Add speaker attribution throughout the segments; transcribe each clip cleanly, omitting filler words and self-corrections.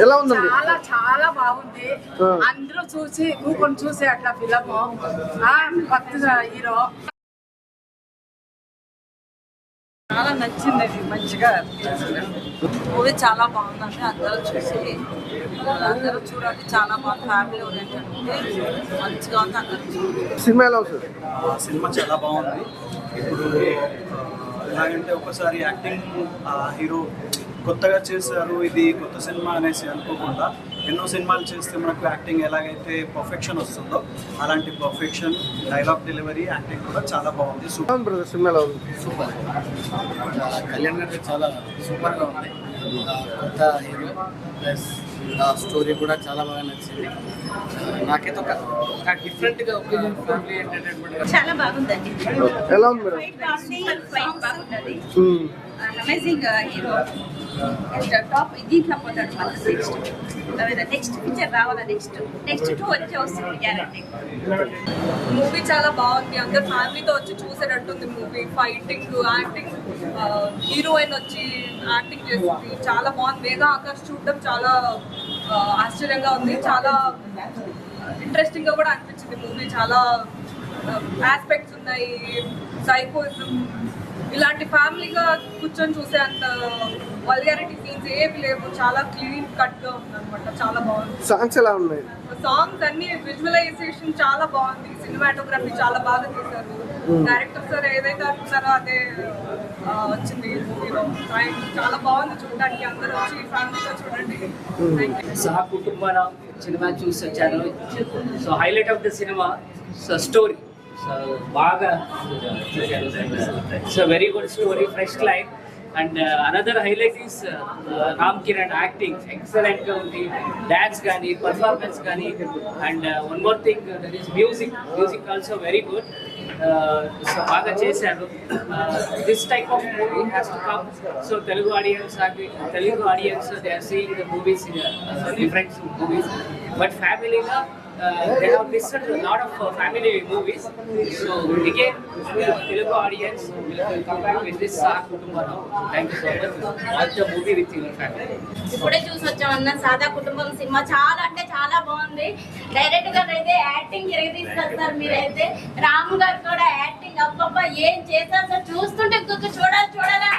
Speaker 1: ఎలా ఉందండి?
Speaker 2: చాలా చాలా బాగుంది. అందరూ చూసి కూకొని చూసి అట్లా ఫిలము కొత్త హీరో చాలా నచ్చింది. మంచిగా మూవీ చాలా బాగుందండి. అందరూ చూడండి. చాలా బాగుంది. ఫ్యామిలీ ఓరియంటెడ్ మంచిగా ఉంది. అందరూ
Speaker 1: సినిమా ఎలా ఉంది?
Speaker 3: సినిమా చాలా బాగుంది. ఇప్పుడు ఎలాగంటే ఒకసారి యాక్టింగ్ హీరో కొత్తగా చేశారు, ఇది కొత్త సినిమా అనేసి అనుకోకుండా ఎన్నో సినిమాలు చేస్తే మనకు యాక్టింగ్ ఎలాగైతే పర్ఫెక్షన్ వస్తుందో అలాంటి పర్ఫెక్షన్, డైలాగ్ డెలివరీ, యాక్టింగ్ కూడా చాలా బాగుంది.
Speaker 1: సూపర్ సినిమా ఎలా ఉంది?
Speaker 4: సూపర్. కళ్యాణ్ గారు చాలా సూపర్గా ఉంది. కొత్త హీరో ప్లస్ స్టోరీ కూడా చాలా బాగా నచ్చింది. నాకైతే ఒక డిఫరెంట్గా ఒపీనియన్ ఫ్యామిలీ ఎంటర్టైన్మెంట్
Speaker 5: చాలా బాగుందండి.
Speaker 1: ఎలా ఉంది మేడం?
Speaker 5: బాగుంటుంది. అమేజింగ్ హీరో టాప్ దీంట్లో పోతాడు. నెక్స్ట్ పిక్చర్ రావాలా, నెక్స్ట్ 2 వచ్చే వస్తుంది గ్యారంటీ.
Speaker 6: మూవీ చాలా బాగుంది. అందరు ఫ్యామిలీతో వచ్చి చూసేటట్టుంది మూవీ. ఫైటింగ్, యాక్టింగ్, హీరోయిన్ వచ్చి యాక్టింగ్ చేస్తుంది. చాలా బాగుంది. వేగా ఆకాష్ చూడడం చాలా ఆశ్చర్యంగా ఉంది. చాలా ఇంట్రెస్టింగ్ గా కూడా అనిపించింది మూవీ. చాలా ఆస్పెక్ట్స్ ఉన్నాయి. సైకోయిజం ఇలాంటి ఫ్యామిలీగా కూర్చొని చూసే అంత వల్గారిటీ సీన్స్ ఏవి లేవు. చాలా క్లీన్ కట్ గా ఉంది అనమాట. చాలా బాగుంది.
Speaker 1: సాంగ్స్ ఎలా ఉన్నాయి?
Speaker 6: సాంగ్స్ అన్ని, విజువలైజేషన్ చాలా బాగుంది. సినిమాటోగ్రఫీ చాలా బాగా తీశారు. డైరెక్టర్ సార్ ఏదైతే అనుకున్నారో అదే వచ్చింది మూవీలో. చాలా బాగుంది చూడడానికి. అందరూ వచ్చి ఫ్యామిలీతో చూడండి.
Speaker 7: సహా కుటుంబాల సినిమా చూసి వచ్చాను. So highlight of the cinema story. So బాగా so very good story, fresh line. And another highlight is Ram Kiran acting ఎక్సలెంట్గా ఉంది. డ్యాన్స్ కానీ, పర్ఫార్మెన్స్ కానీ. And one more thing, that is music also very good. So బాగా చేశారు. This type of movie has to come. So Telugu audience they are seeing the movies in different movies. But ఫ్యామిలీగా they have listened to a lot of family movies. So again, Telugu audience will come back with this Saha Kutumbam. Thank you so much. Watch the movie with your family.
Speaker 5: ఇప్పుడే చూసి వచ్చామన్న సాదా కుటుంబం cinema. చాలా అంటే చాలా బాగుంది. Direct గా అయితే యాక్టింగ్ ఎరగదీస్తారు సార్. మీరైతే రాము గారు కూడా యాక్టింగ్ అబ్బబ్బా ఏం చేశారు సార్. చూస్తుంటే ఇంకొక చూడాలని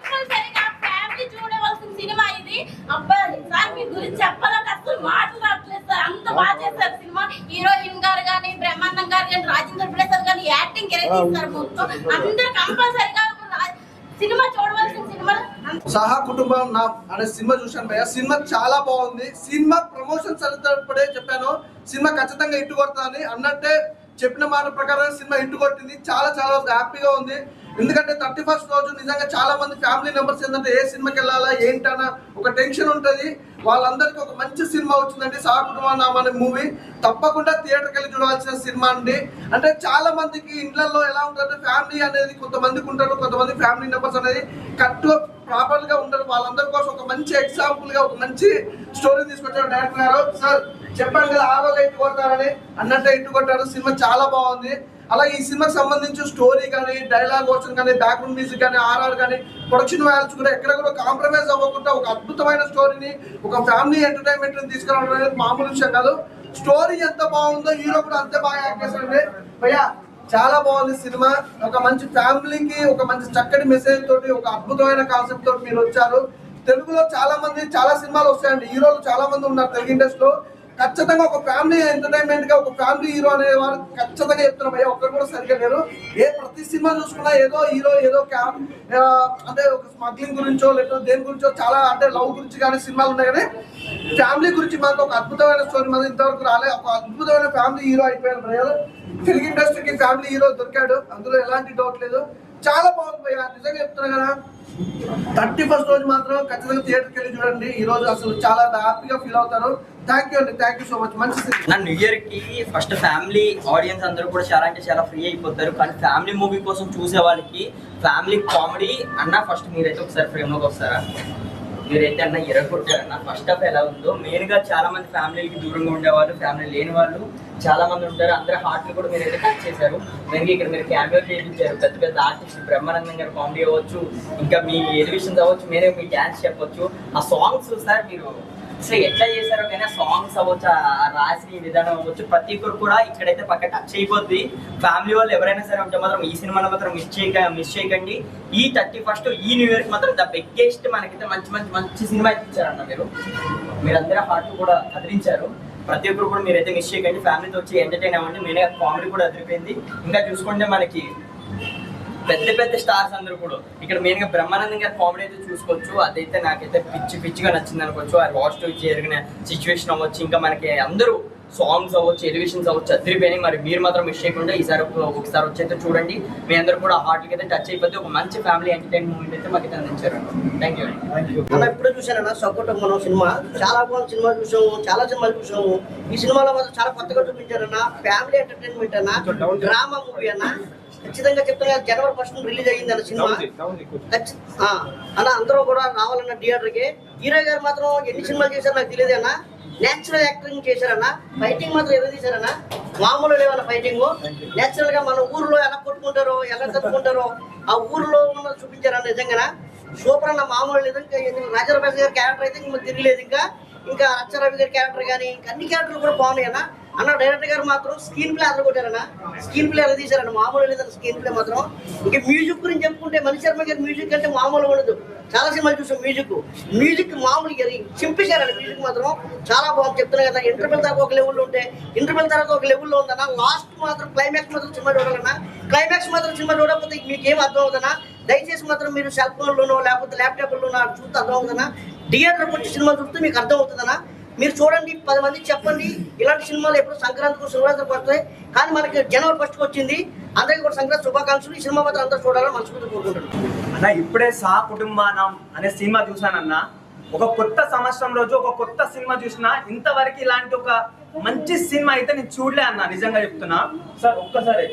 Speaker 5: కంపల్సరీగా ఫ్యామిలీ చూడవలసిన సినిమా ఇది. అబ్బా సార్ మీ గురించి చెప్పాలంటే అసలు మాటలు రావట్లేదు సార్. అంత బాగా చేశారు సినిమా. హీరోయిన్ గారు కానీ, బ్రహ్మానందం గారు కానీ, రాజేంద్ర ప్రసాద్ కానీ యాక్టింగ్ ఎరగదీస్తారు. మొత్తం అందరూ కంపల్సరీగా సినిమా చూడవలసిన సినిమా.
Speaker 1: సహా కుటుంబం నా అనే సినిమా చూశాను భయ్య. సినిమా చాలా బాగుంది. సినిమా ప్రమోషన్స్ అన్నప్పుడే చెప్పాను సినిమా ఖచ్చితంగా హిట్ కొడతానని. అన్నట్టే చెప్పిన మాట ప్రకారం సినిమా హిట్ కొట్టింది. చాలా చాలా హ్యాపీగా ఉంది. ఎందుకంటే 31st రోజు నిజంగా చాలా మంది ఫ్యామిలీ మెంబర్స్ ఏంటంటే ఏ సినిమాకి వెళ్ళాలా ఏంటన్నా ఒక టెన్షన్ ఉంటుంది. వాళ్ళందరికీ ఒక మంచి సినిమా వచ్చిందండి సహా కుటుంబం అనే మూవీ. తప్పకుండా థియేటర్కి వెళ్ళి చూడాల్సిన సినిమా అండి. అంటే చాలా మందికి ఇండ్లలో ఎలా ఉంటుందంటే ఫ్యామిలీ అనేది కొంతమందికి ఉంటారు, కొంతమంది ఫ్యామిలీ మెంబర్స్ అనేది కరెక్ట్గా ప్రాపర్గా ఉంటారు. వాళ్ళందరి కోసం ఒక మంచి ఎగ్జాంపుల్గా ఒక మంచి స్టోరీ తీసుకొచ్చారు డైరెక్టర్ గారు. సార్ చెప్పాను కదా ఆ రోజు ఇట్టు కొడతారని, అన్నట్టే ఇట్టు కొట్టారు. సినిమా చాలా బాగుంది. అలాగే ఈ సినిమాకి సంబంధించి స్టోరీ కానీ, డైలాగ్ వర్షన్ కానీ, బ్యాక్గ్రౌండ్ మ్యూజిక్ కానీ, ఆర్ఆర్ కానీ, ప్రొడక్షన్ వాల్యూస్ కూడా ఎక్కడ కూడా కాంప్రమైజ్ అవ్వకుండా ఒక అద్భుతమైన స్టోరీని, ఒక ఫ్యామిలీ ఎంటర్టైన్మెంట్ని తీసుకురావడం అనేది మామూలు విషయం కాదు. స్టోరీ ఎంత బాగుందో హీరో కూడా అంతే బాగా యాక్ట్ చేశారండి భయ్యా. చాలా బాగుంది సినిమా. ఒక మంచి ఫ్యామిలీకి ఒక మంచి చక్కటి మెసేజ్ తోటి, ఒక అద్భుతమైన కాన్సెప్ట్ తోటి మీరు వచ్చారు. తెలుగులో చాలా మంది చాలా సినిమాలు వస్తాయండి. హీరోలు చాలా మంది ఉన్నారు తెలుగు ఇండస్ట్రీలో. ఖచ్చితంగా ఒక ఫ్యామిలీ ఎంటర్టైన్మెంట్ గా ఒక ఫ్యామిలీ హీరో అనే వారు ఖచ్చితంగా చెప్తున్నారు భయ్య. ఒక్కరు కూడా సరిగ్గా లేరు. ప్రతి సినిమా చూసుకున్నా ఏదో హీరో ఏదో అంటే ఒక స్మగ్లింగ్ గురించో లేదా దేని గురించో చాలా అంటే లవ్ గురించి కానీ సినిమాలు ఉన్నాయి. కానీ ఫ్యామిలీ గురించి మాకు ఒక అద్భుతమైన స్టోరీ మాది ఇంతవరకు రాలే. ఒక అద్భుతమైన ఫ్యామిలీ హీరో అయిపోయారు భయ్య. తెలుగు ఇండస్ట్రీకి ఫ్యామిలీ హీరో దొరికాడు, అందులో ఎలాంటి డౌట్ లేదు. చాలా బాగుంది భయ్య, నిజంగా చెప్తున్నా కదా. 31st రోజు మాత్రం ఖచ్చితంగా థియేటర్కి వెళ్ళి చూడండి. ఈ రోజు అసలు చాలా హ్యాపీగా ఫీల్ అవుతారు. థ్యాంక్ యూ అండి, థ్యాంక్ యూ సో మచ్. మంచి
Speaker 8: న్యూ ఇయర్ కి ఫస్ట్ ఫ్యామిలీ ఆడియన్స్ అందరూ కూడా చాలా అంటే చాలా ఫ్రీ అయిపోతారు. కానీ ఫ్యామిలీ మూవీ కోసం చూసే వాళ్ళకి ఫ్యామిలీ కామెడీ అన్న ఫస్ట్ మీరైతే ఒకసారి ఫ్రేమ్లోకి వస్తారా? మీరైతే అన్న ఎరగొట్టారన్న. ఫస్ట్ హాఫ్ ఎలా ఉందో మెయిన్ గా చాలా మంది ఫ్యామిలీకి దూరంగా ఉండేవాళ్ళు, ఫ్యామిలీ లేని వాళ్ళు చాలా మంది ఉంటారు. అందరి హార్ట్లు కూడా మీరైతే టచ్ చేశారు. మెయిన్గా ఇక్కడ మీరు క్యామియో చేయించారు. పెద్ద పెద్ద ఆర్టిస్ట్ బ్రహ్మానందం గారు కామెడీ అవ్వచ్చు, ఇంకా మీ ఎలివేషన్స్ అవ్వచ్చు, మీరే మీ డ్యాన్స్ చెప్పొచ్చు. ఆ సాంగ్స్ సార్ మీరు అసలు ఎట్లా చేశారో కానీ ఆ సాంగ్స్ అవ్వచ్చు, ఆ రాసిన విధానం అవ్వచ్చు, ప్రతి ఒక్కరు కూడా ఇక్కడైతే పక్క టచ్ అయిపోద్ది. ఫ్యామిలీ వాళ్ళు ఎవరైనా సరే ఉంటే మాత్రం ఈ సినిమాలో మాత్రం మిస్ చేయకండి. ఈ 31st ఈ న్యూ ఇయర్కి మాత్రం ద బిగ్గెస్ట్ మనకైతే మంచి సినిమా ఇచ్చారన్న. మీరందరూ హార్ట్ కూడా కదిలించారు. ప్రతి ఒక్కరు కూడా మీరైతే మిస్ చేయకండి. ఫ్యామిలీతో వచ్చి ఎంటర్టైన్ అవ్వండి. మెయిన్గా కామెడీ కూడా అదిరిపోయింది. ఇంకా చూసుకుంటే మనకి పెద్ద స్టార్స్ అందరూ కూడా ఇక్కడ మెయిన్గా బ్రహ్మానందం గారి కామెడీ అయితే చూసుకోవచ్చు. అదైతే నాకైతే పిచ్చిగా నచ్చింది అనుకోవచ్చు. ఆ లాస్ట్ జరిగిన సిచ్యువేషన్ అవ్వచ్చు, ఇంకా మనకి అందరూ సాంగ్స్ అవ్వచ్చు, ఎలివేషన్స్ అవ్వచ్చు, అదిరిపోయినాయి. మరి మీరు మాత్రం మిస్ చేయకుండా ఈసారి ఒకసారి వచ్చి అయితే చూడండి. మీ అందరూ కూడా హార్ట్కి అయితే టచ్ అయిపోతే ఒక మంచి ఫ్యామిలీ ఎంటర్టైన్ మూమెంట్ అయితే మాకు అయితే అందించారు. థ్యాంక్ యూ
Speaker 9: అన్న. ఇప్పుడే చూశానన్న సపోర్ట్ మనం సినిమా చాలా బాగుంది. సినిమా చూసాము, చాలా సినిమాలు చూసాము. ఈ సినిమాలో మాత్రం చాలా కొత్తగా చూపించారన్న. ఫ్యామిలీ ఎంటర్టైన్మెంట్ అన్న, డ్రామా మూవీ అన్న. ఖచ్చితంగా చెప్తున్నా, January 1st రిలీజ్ అయ్యింది అన్న సినిమా. అన్న అందరూ కూడా రావాలన్న థియేటర్కి. హీరో గారు మాత్రం ఎన్ని సినిమాలు చేశారో నాకు తెలియదు అన్న. నేచురల్ యాక్టింగ్ చేశారన్న. ఫైటింగ్ మాత్రం ఎవరు తీశారన్న, మామూలు లేవన్న ఫైటింగ్. నేచురల్ గా మన ఊర్లో ఎలా కొట్టుకుంటారో, ఎలా తప్పుకుంటారో ఆ ఊర్లో ఉన్న చూపించారన్న. నిజంగా సూపర్ అన్న, మామూలు లేదు. ఇంకా రాజారావు గారి క్యారెక్టర్ అయితే ఇంకా తిరగలేదు. ఇంకా రచ్చరవి గారి క్యారెక్టర్ కానీ ఇంకా అన్ని క్యారెక్టర్లు కూడా బాగున్నాయి అన్న. డైరెక్టర్ గారు మాత్రం స్క్రీన్ ప్లే అదలు కొట్టారన్న. స్క్రీన్ ప్లే ఎలా తీశారన్న, మామూలు లేదన్న స్క్రీన్ ప్లే మాత్రం. ఇంకా మ్యూజిక్ గురించి చెప్పుకుంటే మణి శర్మ గారి మ్యూజిక్ అంటే మామూలు ఉండదు. చాలా సినిమాలు చూసాం. మ్యూజిక్ మామూలు చింపేశారన్న. మ్యూజిక్ మాత్రం చాలా బాగుంది. చెప్తున్నా కదా, ఇంటర్వెల్ దాకా ఒక లెవెల్లో ఉంటే ఇంటర్వెల్ తర్వాత ఒక లెవెల్లో ఉందన్న. లాస్ట్ మాత్రం క్లైమాక్స్ మాత్రం సినిమా చూడాలన్నా. క్లైమాక్స్ మాత్రం సినిమా చూడకపోతే మీకు ఏం అర్థం అవుతుందన్నా. దయచేసి మాత్రం మీరు సెల్ ఫోన్లోనో లేకపోతే ల్యాప్టాప్లోనో చూస్తే అర్థం అవుతుందన్నా. థియేటర్కి వచ్చి సినిమా చూస్తే మీకు అర్థం అవుతుందన్నా. మీరు చూడండి, 10 మందికి చెప్పండి. ఇలాంటి సినిమాలు ఎప్పుడు సంక్రాంతికి శివరాత్రికి వస్తాయి, కానీ మనకి January 1st వచ్చింది. అందరికీ కూడా సంక్రాంతి శుభాకాంక్షలు. ఈ సినిమా మాత్రం అందరూ చూడాలని మనస్ఫూర్తిగా కోరుకుంటున్నాను
Speaker 10: అన్న. ఇప్పుడే సా కుటుంబానం అనే సినిమా చూసానన్న. ఒక కొత్త సంవత్సరం రోజు ఒక కొత్త సినిమా చూసినా, ఇంతవరకు ఇలాంటి ఒక మంచి సినిమా అయితే నేను చూడలే అన్న. నిజంగా చెప్తున్నా సార్. ఒక్కసారి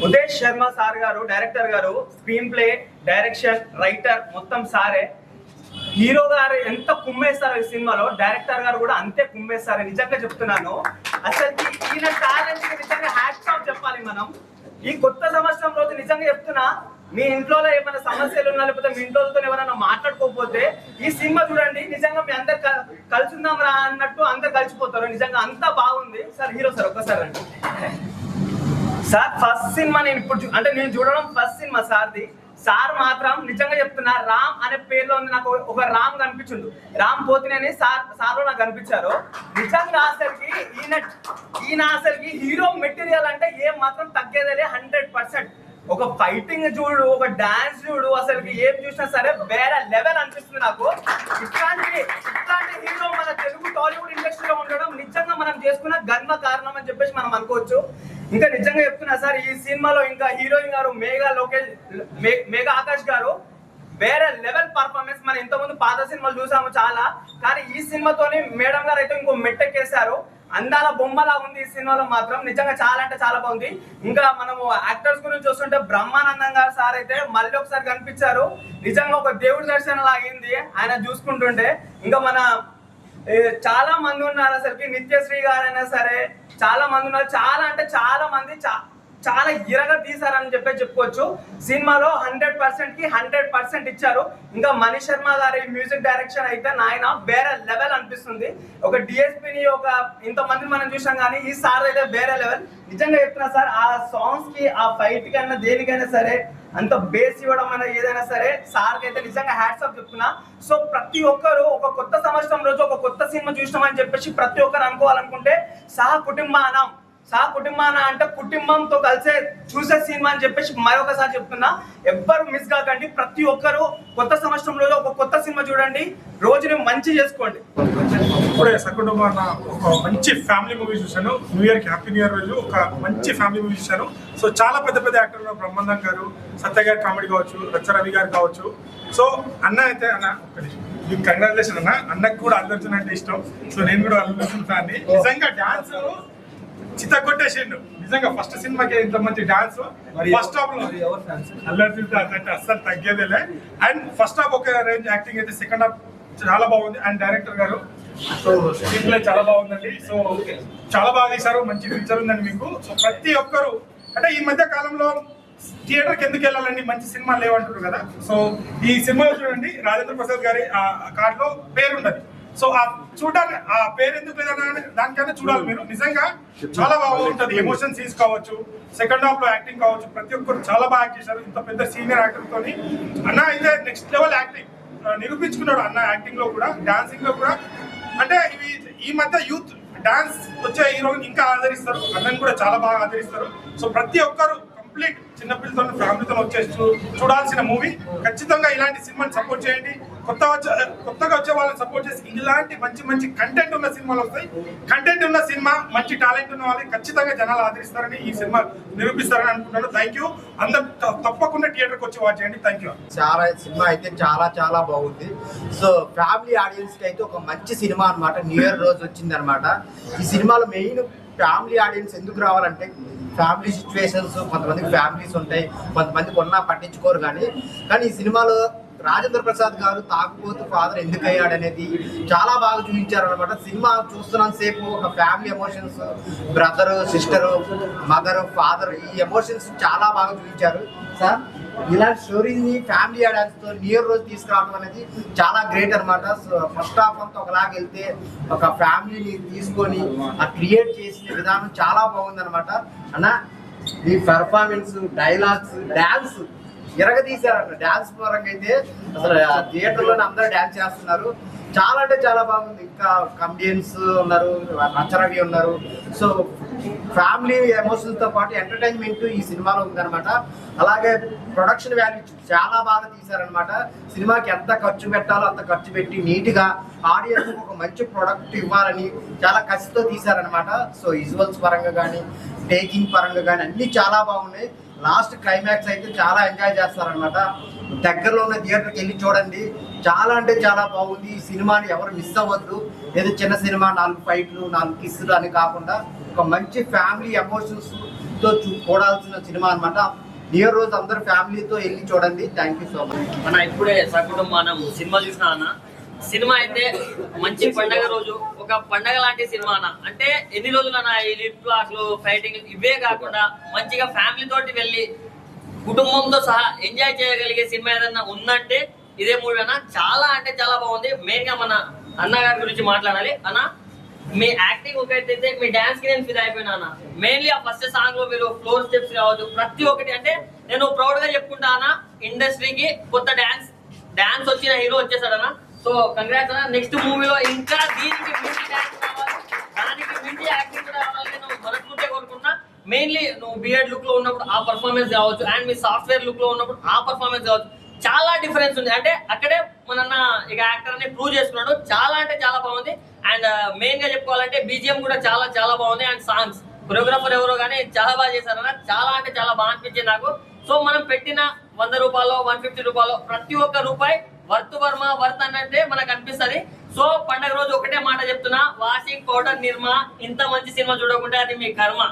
Speaker 10: ఉదయ్ శర్మ సార్ గారు, డైరెక్టర్ గారు, స్క్రీన్ ప్లే, డైరెక్షన్, రైటర్ మొత్తం సారే. హీరో గారు ఎంత కుమ్మేస్తారు ఈ సినిమాలో, డైరెక్టర్ గారు కూడా అంతే కుమ్మేస్తారు. నిజంగా చెప్తున్నాను. అసలు ఈయన టాలెంట్ నిజంగా హ్యాట్స్ ఆఫ్ చెప్పాలి మనం. ఈ కొత్త సంవత్సరం రోజు నిజంగా చెప్తున్నా, మీ ఇంట్లో ఏమైనా సమస్యలు ఉన్నా, లేకపోతే మీ ఇంట్లో ఎవరైనా మాట్లాడుకోకపోతే ఈ సినిమా చూడండి. నిజంగా మీ అందరు కలుసుందాం రా అన్నట్టు అందరు కలిసిపోతారు. నిజంగా అంతా బాగుంది సార్. హీరో సార్ ఒక్కసారి అండి సార్. ఫస్ట్ సినిమా నేను ఇప్పుడు అంటే నేను చూడడం ఫస్ట్ సినిమా సార్ది. సార్ మాత్రం నిజంగా చెప్తున్నా, రామ్ అనే పేరులో ఉంది. నాకు ఒక రామ్ కనిపించిండు, రామ్ పోతినేని సార్లో నాకు కనిపించారు. నిజంగా అసలుకి ఈయన అసలుకి హీరో మెటీరియల్ అంటే ఏం మాత్రం తగ్గేదేలే. 100%. ఒక ఫైటింగ్ చూడు, ఒక డాన్స్ చూడు, అసలుకి ఏం చూసినా సరే వేరే లెవెల్ అనిపిస్తుంది నాకు. ఇట్లాంటి హీరో మన తెలుగు టాలీవుడ్ ఇండస్ట్రీలో ఉండడం నిజంగా మనం చేసుకున్న గర్వ కారణం అని చెప్పేసి మనం అనుకోవచ్చు. ఇంకా నిజంగా చెప్తున్నా సార్, ఈ సినిమాలో ఇంకా హీరోయిన్ గారు మేఘా ఆకాష్ గారు వేరే లెవెల్ పర్ఫార్మెన్స్. మనం ఇంతకుముందు పాత సినిమాలు చూసాము చాలా, కానీ ఈ సినిమాతోని మేడం గారు అయితే ఇంకో మెట్టెక్కేశారు. అందాల బొమ్మలా ఉంది ఈ సినిమాలో మాత్రం. నిజంగా చాలా అంటే చాలా బాగుంది. ఇంకా మనము యాక్టర్స్ గురించి చూస్తుంటే బ్రహ్మానందం గారు సార్ అయితే మళ్ళీ ఒకసారి కనిపించారు. నిజంగా ఒక దేవుడి దర్శనం లాగింది ఆయన చూసుకుంటుంటే. ఇంకా మన చాలా మంది ఉన్నారు అసలుకి. నిత్యశ్రీ గారైనా సరే చాలా మంది ఉన్నారు. చాలా అంటే చాలా మంది చాలా ఇరగా తీశారని చెప్పుకోవచ్చు. సినిమాలో 100%కి 100% ఇచ్చారు. ఇంకా మణి శర్మ గారి మ్యూజిక్ డైరెక్షన్ అయితే నాయన వేరే లెవెల్ అనిపిస్తుంది. ఒక డిఎస్పీని ఒక ఇంతమందిని మనం చూసాం, కానీ ఈ సార్ అయితే వేరే లెవెల్. నిజంగా చెప్తున్నా సార్, ఆ సాంగ్స్ కి ఆ ఫైట్ కన్నా దేనికైనా సరే అంత బేస్ ఇవ్వడం అయినా ఏదైనా సరే సార్కి అయితే నిజంగా హ్యాట్స్ ఆఫ్ చెప్తున్నా. సో ప్రతి ఒక్కరు ఒక కొత్త సంవత్సరం రోజు ఒక కొత్త సినిమా చూసినామని చెప్పేసి ప్రతి ఒక్కరు అనుకోవాలనుకుంటే సహ కుటుంబాన అంటే కుటుంబంతో కలిసే చూసే సినిమా అని చెప్పేసి మరొకసారి చెప్తున్నా. ఎవ్వరు మిస్ కాకండి. ప్రతి ఒక్కరు కొత్త సంవత్సరం రోజు ఒక కొత్త సినిమా చూడండి, రోజుని మంచి చేసుకోండి.
Speaker 11: ఇప్పుడే సకుటుంబాన ఒక మంచి ఫ్యామిలీ మూవీ చూశాను. న్యూ ఇయర్కి హ్యాపీ న్యూ ఇయర్ రోజు ఒక మంచి ఫ్యామిలీ మూవీ చూశాను. సో చాలా పెద్ద యాక్టర్లు, బ్రహ్మానందం గారు, సత్య గారి కామెడీ కావచ్చు, రచ్చరవి గారు కావచ్చు. సో అన్న అయితే మీకు కంగ్రాచులేషన్ అన్న. అన్నకు కూడా అల్లు అర్జున్ అంటే ఇష్టం. సో నేను కూడా అల్లు అర్జున్ ఫ్యాన్. నిజంగా డాన్స్ చిత్త కొట్టేసిండు. నిజంగా ఫస్ట్ సినిమాకి ఇంత మంచి డాన్స్. ఫస్ట్ హాఫ్ లో అల్లు అర్జున్ అంటే అస్సలు తగ్గేదేలే. అండ్ ఫస్ట్ హాఫ్ ఒక రేంజ్ యాక్టింగ్ అయితే, సెకండ్ హాఫ్ చాలా బాగుంది. అండ్ డైరెక్టర్ గారు సో స్క్రీన్ ప్లే చాలా బాగుందండి. సో చాలా బాగా తీశారు, మంచి ఫీచర్ ఉందండి మీకు. సో ప్రతి ఒక్కరు అంటే ఈ మధ్య కాలంలో థియేటర్కి ఎందుకు వెళ్ళాలండి, మంచి సినిమా లేవంటారు కదా. సో ఈ సినిమాలో చూడండి, రాజేంద్ర ప్రసాద్ గారి ఆ కార్డులో పేరు ఉన్నది. సో ఆ చూడాలి, ఆ పేరు ఎందుకు లేదన్నా దానికైనా చూడాలి మీరు. నిజంగా చాలా బాగుంటుంది. ఎమోషన్ సీన్స్ కావచ్చు, సెకండ్ హాఫ్ లో యాక్టింగ్ కావచ్చు, ప్రతి ఒక్కరు చాలా బాగా యాక్ట్ చేశారు. ఇంత పెద్ద సీనియర్ యాక్టర్ తోని అన్న అయితే నెక్స్ట్ లెవెల్ యాక్టింగ్ నిరూపించుకున్నాడు అన్న. యాక్టింగ్ లో కూడా, డాన్సింగ్ లో కూడా. అంటే ఇవి ఈ మధ్య యూత్ డాన్స్ వచ్చే హీరోని ఇంకా ఆదరిస్తారు, అన్నని కూడా చాలా బాగా ఆదరిస్తారు. సో ప్రతి ఒక్కరు కంప్లీట్ చిన్నపిల్లతో ఫ్యామిలీతో వచ్చేసి చూడాల్సిన మూవీ. ఖచ్చితంగా ఇలాంటి సినిమాని సపోర్ట్ చేయండి. కొత్తగా వచ్చే వాళ్ళని సపోర్ట్ చేసి ఇలాంటి మంచి మంచి కంటెంట్ ఉన్న సినిమాలు వస్తాయి. కంటెంట్ ఉన్న సినిమా, మంచి టాలెంట్ ఉన్న వాళ్ళని ఖచ్చితంగా జనాలు ఆదరిస్తారని, ఈ సినిమా నిరూపిస్తారని అనుకుంటున్నాను. Thank you. అందరు తప్పకుండా థియేటర్కి వచ్చి వాచ్ చేయండి. Thank you.
Speaker 12: చాలా సినిమా అయితే చాలా బాగుంది. సో ఫ్యామిలీ ఆడియన్స్ కి అయితే ఒక మంచి సినిమా అనమాట. న్యూ ఇయర్ రోజు వచ్చింది అనమాట. ఈ సినిమాలో మెయిన్ ఫ్యామిలీ ఆడియన్స్ ఎందుకు రావాలంటే, ఫ్యామిలీ సిచ్యువేషన్స్, కొంతమందికి ఫ్యామిలీస్ ఉంటాయి, కొంతమందికి కొన్నా పట్టించుకోరు. కానీ ఈ సినిమాలో రాజేంద్ర ప్రసాద్ గారు తాగుబోతు ఫాదర్ ఎందుకు అయ్యాడు అనేది చాలా బాగా చూపించారు అనమాట. సినిమా చూస్తున్నంత సేపు ఒక family emotions, brother, sister, mother, father, ఈ ఎమోషన్స్ చాలా బాగా చూపించారు సార్. ఇలాంటి స్టోరీని ఫ్యామిలీ ఆడియన్స్తో న్యూ ఇయర్ రోజు తీసుకురావడం అనేది చాలా గ్రేట్ అనమాట. సో ఫస్ట్ హాఫ్ అంతా ఒకలాగా వెళ్తే ఒక ఫ్యామిలీని తీసుకొని ఆ క్రియేట్ చేసిన విధానం చాలా బాగుంది అనమాట. అన్న ఈ పెర్ఫార్మెన్స్, డైలాగ్స్, డాన్స్ తీశారన్న. డాన్స్ పరంగా అయితే అసలు థియేటర్లోనే అందరూ డాన్స్ చేస్తున్నారు. చాలా అంటే చాలా బాగుంది. ఇంకా కమెడియన్స్ ఉన్నారు, రచరవి ఉన్నారు. సో ఫ్యామిలీ ఎమోషన్స్తో పాటు ఎంటర్టైన్మెంట్ ఈ సినిమాలో ఉందన్నమాట. అలాగే ప్రొడక్షన్ వాల్యూ చాలా బాగా తీశారనమాట. సినిమాకి ఎంత ఖర్చు పెట్టాలో అంత ఖర్చు పెట్టి నీట్గా ఆడియన్స్ ఒక మంచి ప్రొడక్ట్ ఇవ్వాలని చాలా కసితో తీశారనమాట. సో విజువల్స్ పరంగా కానీ, టేకింగ్ పరంగా కానీ అన్నీ చాలా బాగున్నాయి. లాస్ట్ క్లైమాక్స్ అయితే చాలా ఎంజాయ్ చేస్తారనమాట. దగ్గరలో ఉన్న థియేటర్కి వెళ్ళి చూడండి. చాలా అంటే చాలా బాగుంది. ఈ సినిమాని ఎవరు మిస్ అవ్వద్దు. ఏదో చిన్న సినిమా 4 ఫైట్లు 4 కిస్సులు అని కాకుండా ఒక మంచి ఫ్యామిలీ ఎమోషన్స్తో చూడాల్సిన సినిమా అనమాట. న్యూ ఇయర్ రోజు అందరూ ఫ్యామిలీతో వెళ్ళి చూడండి. Thank you so much.
Speaker 13: అన్న ఇప్పుడే సకుటుంబం సినిమా చూసినా అన్న. సినిమా అయితే మంచి పండగ రోజు, ఒక పండగ లాంటి సినిమా అన్న. అంటే ఎన్ని రోజులన్నా ఈ లిప్ లాక్లు, ఫైటింగ్ ఇవే కాకుండా మంచిగా ఫ్యామిలీ తోటి వెళ్ళి కుటుంబంతో సహా ఎంజాయ్ చేయగలిగే సినిమా ఏదన్నా ఉందంటే ఇదే మూవీ అన్న. చాలా అంటే చాలా బాగుంది. మెయిన్ గా మన అన్నగారి గురించి మాట్లాడాలి అన్న. మీ యాక్టింగ్ ఒకటైతే మీ డాన్స్ కి నేను ఫిదా అయిపోయినా అన్న. మెయిన్లీ ఆ ఫస్ట్ సాంగ్ లో మీరు ఫ్లోర్ స్టెప్స్ కావచ్చు, ప్రతి ఒక్కటి అంటే నేను ప్రౌడ్ గా చెప్పుకుంటా అన్న. ఇండస్ట్రీకి కొత్త డాన్స్ వచ్చిన హీరో వచ్చేసాడన్న. సో కంగ్రాట్స్ అన్న. నెక్స్ట్ మూవీలో ఇంకా దీనికి మించి డాన్స్ కావాలి, దానికి మించి యాక్టింగ్ కూడా రావాలని నేను మనస్ఫూర్తిగా కోరుకున్నా. మెయిన్లీ నువ్వు బిఎడ్ లుక్ లో ఉన్నప్పుడు ఆ పర్ఫార్మెన్స్ కావచ్చు, అండ్ మీ సాఫ్ట్వేర్ లుక్ లో ఉన్నప్పుడు ఆ పర్ఫార్మెన్స్ కావచ్చు, చాలా డిఫరెన్స్ ఉంది. అంటే అక్కడే మన ఇక యాక్టర్ ని ప్రూవ్ చేసుకున్నాడు. చాలా అంటే చాలా బాగుంది. అండ్ మెయిన్ గా చెప్పుకోవాలంటే బీజిఎం కూడా చాలా బాగుంది. అండ్ సాంగ్స్, కొరియోగ్రాఫర్ ఎవరో కానీ చాలా బాగా చేశారన్న. చాలా అంటే చాలా బాగా అనిపించింది నాకు. సో మనం పెట్టిన 100 రూపాయలు 150 రూపాయలు ప్రతి ఒక్క రూపాయి వర్త్ అన్నట్టే మనకు అనిపిస్తుంది. సో పండగ రోజు ఒకటే మాట చెప్తున్నా, వాషింగ్ పౌడర్ నిర్మా ఇంత మంచి సినిమా చూడకుంటే అది మీ కర్మ.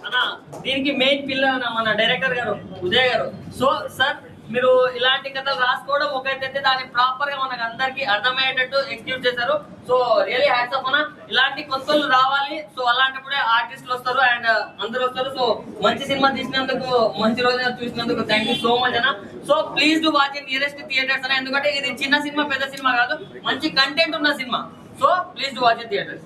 Speaker 13: అన్న దీనికి మెయిన్ పిల్లర్ అన్న మన డైరెక్టర్ గారు ఉదయ్ గారు. సో సార్ మీరు ఇలాంటి కథలు రాసుకోవడం ఒకటైతే దాన్ని ప్రాపర్ గా మనకు అందరికి అర్థమయ్యేటట్టు ఎగ్జిక్యూట్ చేశారు. సో రియలీ హ్యాట్స్ ఆఫ్ అన్న. ఇలాంటి కొత్తలు రావాలి. సో అలాంటప్పుడే ఆర్టిస్టులు వస్తారు అండ్ అందరూ వస్తారు. సో మంచి సినిమా తీసినందుకు, మంచి రోజు చూసినందుకు థ్యాంక్ యూ సో మచ్ అన్న. So please do watch in nearest theatres అన్న. ఎందుకంటే ఇది చిన్న సినిమా, పెద్ద సినిమా కాదు, మంచి కంటెంట్ ఉన్న cinema. So please do watch in theatres.